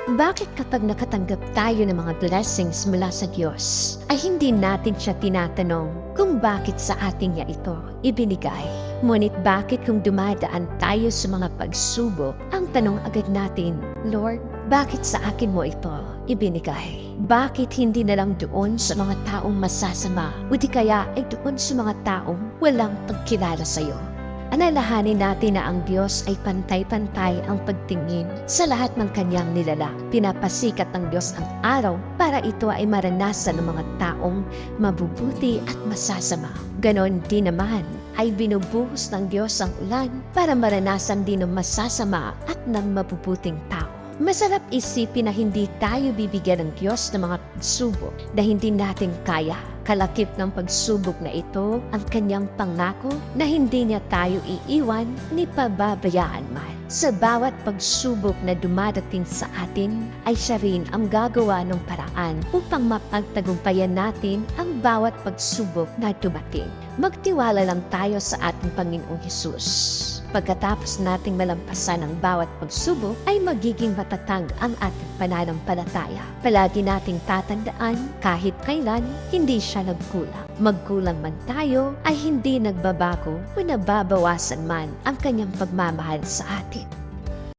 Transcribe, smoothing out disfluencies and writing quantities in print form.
Bakit kapag nakatanggap tayo ng mga blessings mula sa Diyos, ay hindi natin siya tinatanong kung bakit sa atin niya ito ibinigay? Ngunit bakit kung dumadaan tayo sa mga pagsubok, ang tanong agad natin, Lord, bakit sa akin mo ito ibinigay? Bakit hindi na lang doon sa mga taong masasama, o di kaya ay doon sa mga taong walang pagkilala sa iyo? Alalahanin natin na ang Diyos ay pantay-pantay ang pagtingin sa lahat ng kanyang nilalang. Pinapasikat ng Diyos ang araw para ito ay maranasan ng mga taong mabubuti at masasama. Ganon din naman ay binubuhos ng Diyos ang ulan para maranasan din ng masasama at ng mabubuting tao. Masarap isipin na hindi tayo bibigyan ng Diyos ng mga pagsubok na hindi natin kaya. Kalakip ng pagsubok na ito ang kanyang pangako na hindi niya tayo iiwan ni pababayaan man. Sa bawat pagsubok na dumadating sa atin ay siya rin ang gagawa ng paraan upang mapagtagumpayan natin ang bawat pagsubok na dumating. Magtiwala lang tayo sa ating Panginoong Hesus. Pagkatapos nating malampasan ang bawat pagsubok, ay magiging matatag ang ating pananampalataya. Palagi nating tatandaan, kahit kailan, hindi siya nagkulang. Magkulang man tayo, ay hindi nagbabago o nababawasan man ang kanyang pagmamahal sa atin.